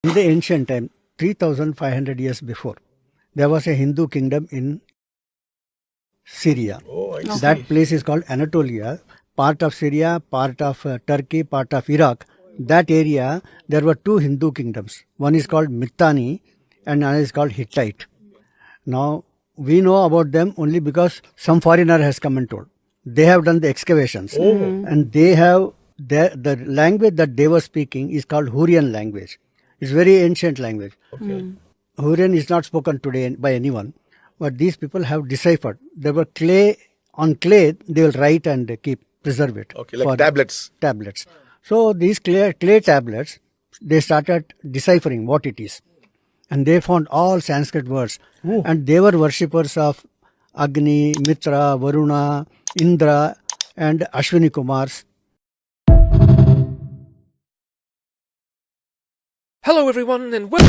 In the ancient time, 3500 years before, there was a Hindu kingdom in Syria. Oh, I see. That place is called Anatolia, part of Syria, part of Turkey, part of Iraq. That area, there were two Hindu kingdoms. One is called Mitanni and another is called Hittite. Now, we know about them only because some foreigner has come and told. They have done the excavations and they have the language that they were speaking is called Hurrian language. It's very ancient language. Okay. Hurrian is not spoken today by anyone, but these people have deciphered. There were on clay, they will write and preserve it. Okay, like tablets. Tablets. So these clay tablets, they started deciphering what it is. And they found all Sanskrit words. Ooh. And they were worshippers of Agni, Mitra, Varuna, Indra, and Ashwini Kumars. Hello everyone and welcome!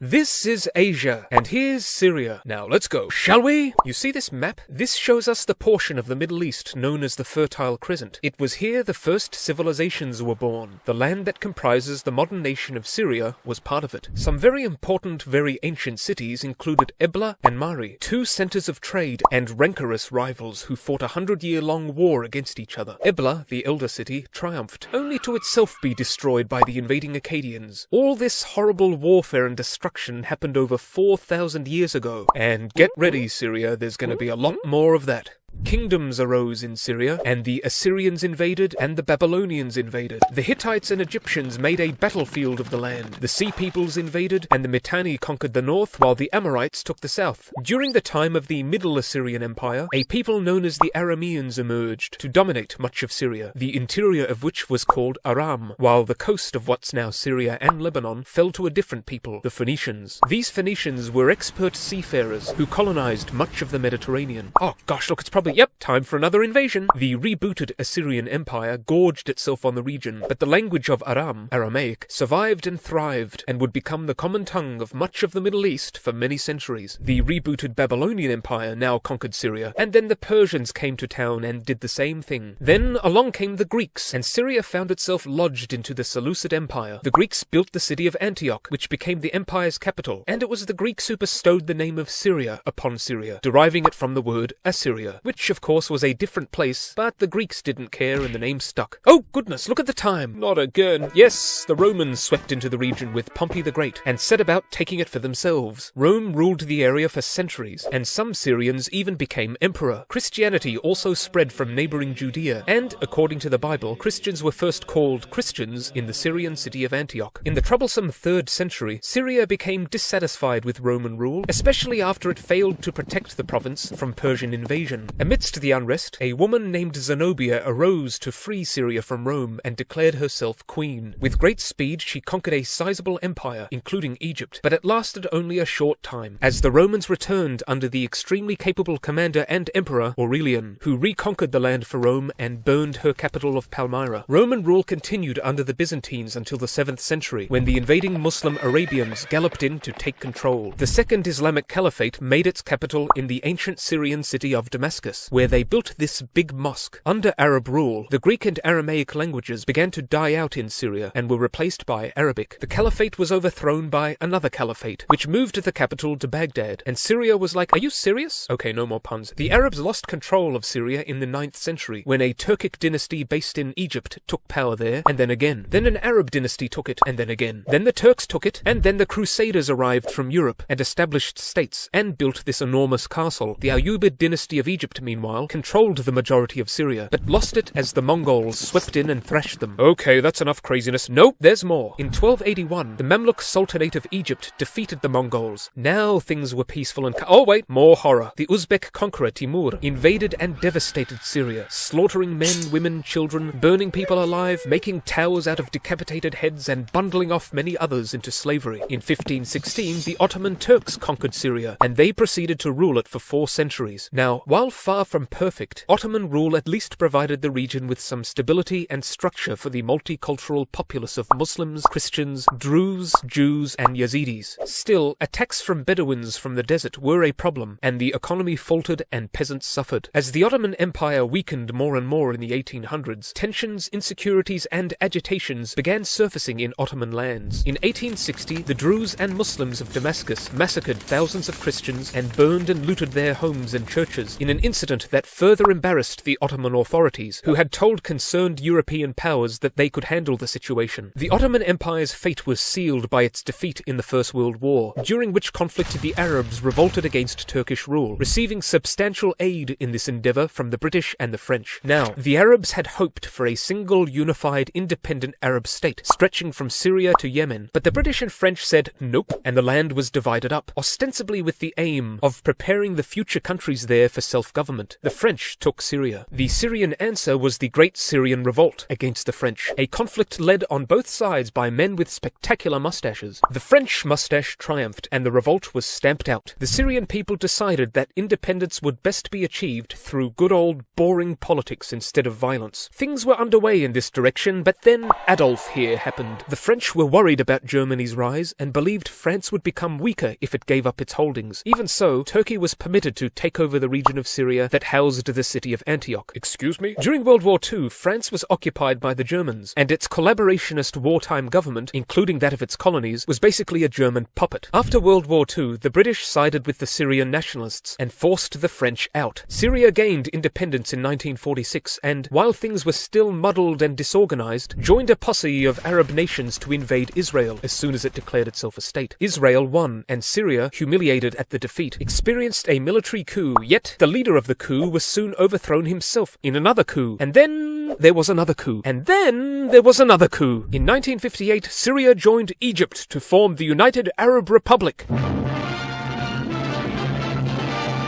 This is Asia, and here's Syria. Now let's go, shall we? You see this map? This shows us the portion of the Middle East known as the Fertile Crescent. It was here the first civilizations were born. The land that comprises the modern nation of Syria was part of it. Some very important, very ancient cities included Ebla and Mari, two centers of trade and rancorous rivals who fought a 100-year-long war against each other. Ebla, the elder city, triumphed, only to itself be destroyed by the invading Akkadians. All this horrible warfare and destruction happened over 4,000 years ago. And get ready, Syria, there's going to be a lot more of that. Kingdoms arose in Syria, and the Assyrians invaded, and the Babylonians invaded. The Hittites and Egyptians made a battlefield of the land. The Sea Peoples invaded, and the Mitanni conquered the north, while the Amorites took the south. During the time of the Middle Assyrian Empire, a people known as the Arameans emerged to dominate much of Syria, the interior of which was called Aram, while the coast of what's now Syria and Lebanon fell to a different people, the Phoenicians. These Phoenicians were expert seafarers who colonized much of the Mediterranean. Oh gosh, look, it's probably time for another invasion. The rebooted Assyrian Empire gorged itself on the region, but the language of Aram, Aramaic, survived and thrived, and would become the common tongue of much of the Middle East for many centuries. The rebooted Babylonian Empire now conquered Syria, and then the Persians came to town and did the same thing. Then along came the Greeks, and Syria found itself lodged into the Seleucid Empire. The Greeks built the city of Antioch, which became the empire's capital, and it was the Greeks who bestowed the name of Syria upon Syria, deriving it from the word Assyria, which of course was a different place, but the Greeks didn't care and the name stuck. Oh goodness, look at the time! Not again! Yes, the Romans swept into the region with Pompey the Great and set about taking it for themselves. Rome ruled the area for centuries, and some Syrians even became emperor. Christianity also spread from neighboring Judea, and according to the Bible, Christians were first called Christians in the Syrian city of Antioch. In the troublesome 3rd century, Syria became dissatisfied with Roman rule, especially after it failed to protect the province from Persian invasion. Amidst the unrest, a woman named Zenobia arose to free Syria from Rome and declared herself queen. With great speed, she conquered a sizable empire, including Egypt, but it lasted only a short time, as the Romans returned under the extremely capable commander and emperor Aurelian, who reconquered the land for Rome and burned her capital of Palmyra. Roman rule continued under the Byzantines until the 7th century, when the invading Muslim Arabians galloped in to take control. The Second Islamic Caliphate made its capital in the ancient Syrian city of Damascus, where they built this big mosque. Under Arab rule, the Greek and Aramaic languages began to die out in Syria and were replaced by Arabic. The caliphate was overthrown by another caliphate, which moved the capital to Baghdad, and Syria was like, are you serious? Okay, no more puns. The Arabs lost control of Syria in the 9th century, when a Turkic dynasty based in Egypt took power there, and then again. Then an Arab dynasty took it, and then again. Then the Turks took it, and then the Crusaders arrived from Europe and established states, and built this enormous castle. The Ayyubid dynasty of Egypt, meanwhile, controlled the majority of Syria, but lost it as the Mongols swept in and thrashed them. Okay, that's enough craziness. Nope, there's more. In 1281, the Mamluk Sultanate of Egypt defeated the Mongols. Now things were peaceful and oh wait, more horror. The Uzbek conqueror Timur invaded and devastated Syria, slaughtering men, women, children, burning people alive, making towers out of decapitated heads, and bundling off many others into slavery. In 1516, the Ottoman Turks conquered Syria, and they proceeded to rule it for 4 centuries. Now, while far from perfect, Ottoman rule at least provided the region with some stability and structure for the multicultural populace of Muslims, Christians, Druze, Jews, and Yazidis. Still, attacks from Bedouins from the desert were a problem, and the economy faltered and peasants suffered. As the Ottoman Empire weakened more and more in the 1800s, tensions, insecurities, and agitations began surfacing in Ottoman lands. In 1860, the Druze and Muslims of Damascus massacred thousands of Christians and burned and looted their homes and churches in an incident that further embarrassed the Ottoman authorities, who had told concerned European powers that they could handle the situation. The Ottoman Empire's fate was sealed by its defeat in the First World War, during which conflict the Arabs revolted against Turkish rule, receiving substantial aid in this endeavour from the British and the French. Now, the Arabs had hoped for a single unified independent Arab state stretching from Syria to Yemen, but the British and French said nope, and the land was divided up, ostensibly with the aim of preparing the future countries there for self-government. The French took Syria. The Syrian answer was the Great Syrian Revolt against the French, a conflict led on both sides by men with spectacular mustaches. The French mustache triumphed, and the revolt was stamped out. The Syrian people decided that independence would best be achieved through good old boring politics instead of violence. Things were underway in this direction, but then Adolf here happened. The French were worried about Germany's rise and believed France would become weaker if it gave up its holdings. Even so, Turkey was permitted to take over the region of Syria that housed the city of Antioch. Excuse me? During World War II, France was occupied by the Germans, and its collaborationist wartime government, including that of its colonies, was basically a German puppet. After World War II, the British sided with the Syrian nationalists and forced the French out. Syria gained independence in 1946 and, while things were still muddled and disorganized, joined a posse of Arab nations to invade Israel as soon as it declared itself a state. Israel won, and Syria, humiliated at the defeat, experienced a military coup, yet the leader of the coup was soon overthrown himself in another coup. And then there was another coup. And then there was another coup. In 1958, Syria joined Egypt to form the United Arab Republic.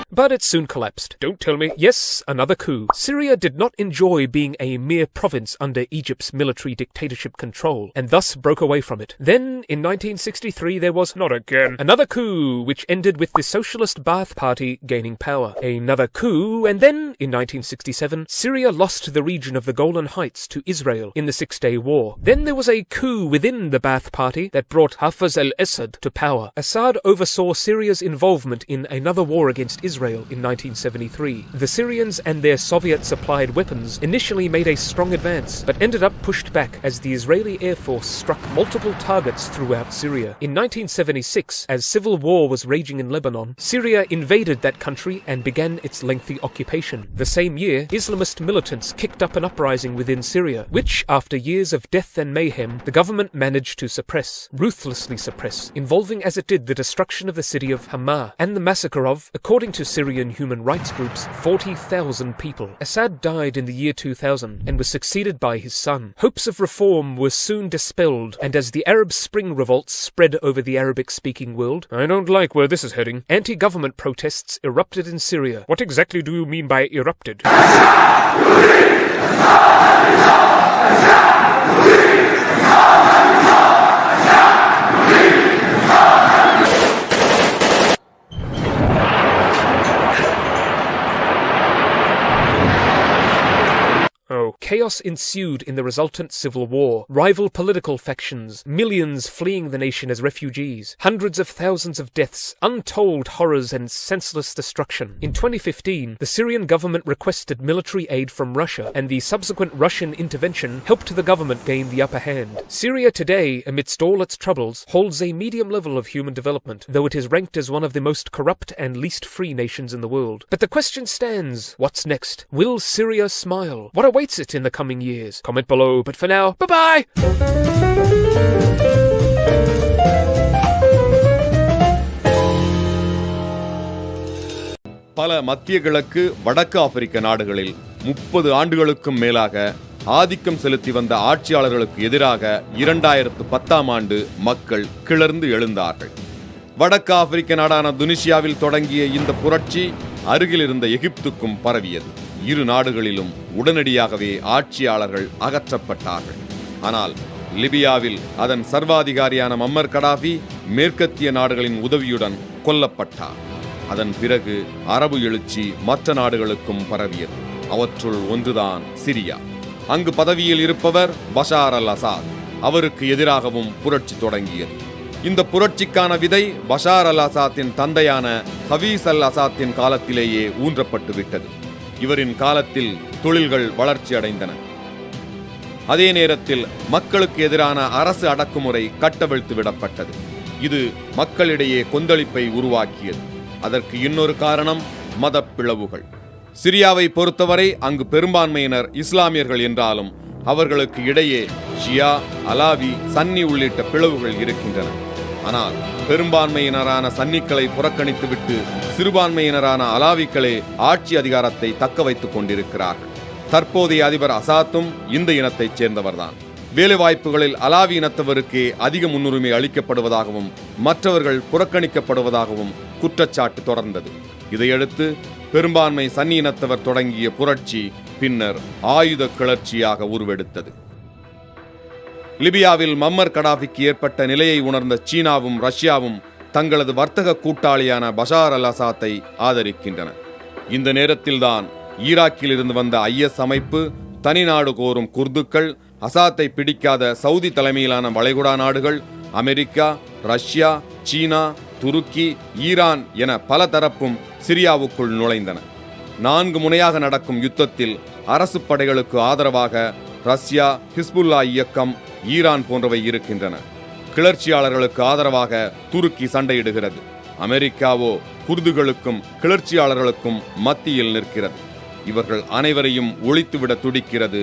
But it soon collapsed. Don't tell me. Yes, another coup. Syria did not enjoy being a mere province under Egypt's military dictatorship control, and thus broke away from it. Then, in 1963, there was, not again, another coup, which ended with the Socialist Ba'ath Party gaining power. Another coup, and then, in 1967, Syria lost the region of the Golan Heights to Israel in the Six-Day War. Then there was a coup within the Ba'ath Party that brought Hafez al-Assad to power. Assad oversaw Syria's involvement in another war against Israel in 1973. The Syrians and their Soviet-supplied weapons initially made a strong advance, but ended up pushed back as the Israeli Air Force struck multiple targets throughout Syria. In 1976, as civil war was raging in Lebanon, Syria invaded that country and began its lengthy occupation. The same year, Islamist militants kicked up an uprising within Syria, which, after years of death and mayhem, the government managed to suppress, ruthlessly suppress, involving as it did the destruction of the city of Hama and the massacre of, according to Syrian human rights groups, 40,000 people. Assad died in the year 2000 and was succeeded by his son. Hopes of reform were soon dispelled, and as the Arab Spring revolts spread over the Arabic-speaking world, I don't like where this is heading, anti-government protests erupted in Syria. What exactly do you mean by erupted? Chaos ensued in the resultant civil war, rival political factions, millions fleeing the nation as refugees, hundreds of thousands of deaths, untold horrors and senseless destruction. In 2015, the Syrian government requested military aid from Russia, and the subsequent Russian intervention helped the government gain the upper hand. Syria today, amidst all its troubles, holds a medium level of human development, though it is ranked as one of the most corrupt and least free nations in the world. But the question stands, what's next? Will Syria smile? What awaits it in the coming years? Comment below, but for now, bye-bye! பல மத்திய கிழக்கு வடக்கு ஆப்பிரிக்க நாடுகளில் 30 ஆண்டுகளுக்கும் மேலாக ஆதிக்கம் செலுத்தி வந்த ஆட்சியாளர்களுக்கு எதிராக 2010ஆம் ஆண்டு மக்கள் கிளர்ந்து எழுந்தார்கள். வடக்கு ஆப்பிரிக்க நாடான துனிசியாவில் தொடங்கிய இந்த புரட்சி அருகில் இருந்த எகிப்துக்கும் பரவியது. இரு நாடுகளிலும் உடனடியாகவே ஆட்சியாளர்கள் அகற்றப்பட்டார்கள். ஆனால் லிபியாவில் அதன் சர்வாதிகாரியான மம்மர் கடாஃபி மேற்கத்திய நாடுகளின் உதவியுடன் கொல்லப்பட்டார். அதன் பிறகு அரபு எழுச்சி மற்ற நாடுகளுக்கும் பரவியது. அவற்றுள் ஒன்றுதான் சிரியா. அங்கு பதவியில் இருப்பவர் பஷார் அல் அசாத். அவருக்கு எதிராகவும் புரட்சி தொடங்கியது. இந்த புரட்சிக்கான விதை பஷார் அல் அசாத்தின் தந்தையான ஹபீஸ் அல் அசாத்தின் காலத்திலேயே ஊன்றப்பட்டு விட்டது. இவரின் காலத்தில் தொழில்கள் வளர்ச்சி அடைந்தன. அதே நேரத்தில் மக்களுக்கு எதிரான அரசு அடக்குமுறை கட்டவிழ்த்து விடப்பட்டது. இது மக்களிடையே கொந்தளிப்பை உருவாக்கியது. அதற்கு இன்னொரு காரணம் மத பிளவுகள். சிரியாவை பொறுத்தவரை அங்கு பெரும்பான்மையினர் இஸ்லாமியர்கள் என்றாலும் அவர்களுக்கு இடையே ஷியா, அலாவி, சன்னி உள்ளிட்ட பிளவுகள் இருக்கின்றன. ஆனால் பெரும்பான்மையினரான சன்னிக்களை புறக்கணித்துவிட்டு சிறுபான்மையினரான அலாவிக்களே ஆட்சி அதிகாரத்தை தக்க வைத்துக் கொண்டிருக்கிறார்கள். தற்போதைய அதிபர் அசாத்தும் இந்த இனத்தைச் சேர்ந்தவர்தான். வேலைவாய்ப்புகளில் அலாவி இனத்தவருக்கே அதிக முன்னுரிமை அளிக்கப்படுவதாகவும் மற்றவர்கள் புறக்கணிக்கப்படுவதாகவும் குற்றச்சாட்டு தொடர்ந்தது. இதையடுத்து பெரும்பான்மை சன்னி இனத்தவர் தொடங்கிய புரட்சி பின்னர் ஆயுத கிளர்ச்சியாக உருவெடுத்தது. லிபியாவில் மம்மர் கடாஃபிக்கு ஏற்பட்ட நிலையை உணர்ந்த சீனாவும் ரஷ்யாவும் தங்களது வர்த்தக கூட்டாளியான பஷார் அல் அசாத்தை ஆதரிக்கின்றன. இந்த நேரத்தில்தான் ஈராக்கில் இருந்து வந்த IS அமைப்பு, தனிநாடு கோரும் குர்துக்கள், அசாத்தை பிடிக்காத சவுதி தலைமையிலான வளைகுடா நாடுகள், அமெரிக்கா, ரஷ்யா, சீனா, துருக்கி, ஈரான் என பல தரப்பும் சிரியாவுக்குள் நுழைந்தன. 4 முனையாக நடக்கும் யுத்தத்தில் அரசு படைகளுக்கு ஆதரவாக ரஷ்யா, ஹிஸ்புல்லா இயக்கம், ஈரான் போன்றவை இருக்கின்றன. கிளர்ச்சியாளர்களுக்கு ஆதரவாக துருக்கி சண்டையிடுகிறது. அமெரிக்காவோ குர்துகளுக்கும் கிளர்ச்சியாளர்களுக்கும் மத்தியில் நிற்கிறது. இவர்கள் அனைவரையும் ஒழித்துவிட துடிக்கிறது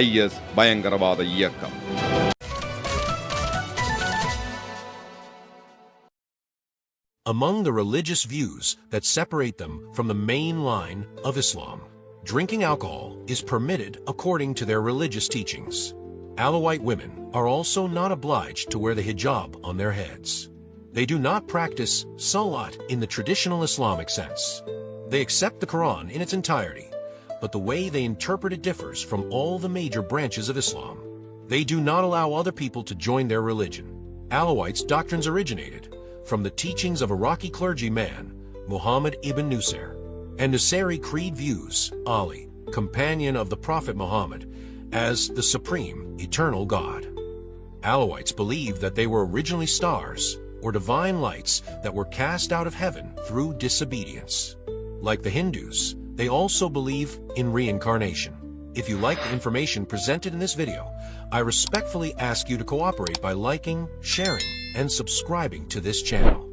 IS பயங்கரவாத இயக்கம். Among the religious views that separate them from the main line of Islam, drinking alcohol is permitted according to their religious teachings. Alawite women are also not obliged to wear the hijab on their heads. They do not practice salat in the traditional Islamic sense. They accept the Quran in its entirety, but the way they interpret it differs from all the major branches of Islam. They do not allow other people to join their religion. Alawites' doctrines originated from the teachings of Iraqi clergyman Muhammad ibn Nusayr, and Nusayri creed views Ali, companion of the Prophet Muhammad, as the supreme, eternal God. Alawites believe that they were originally stars or divine lights that were cast out of heaven through disobedience. Like the Hindus, they also believe in reincarnation. If you like the information presented in this video, I respectfully ask you to cooperate by liking, sharing, and subscribing to this channel.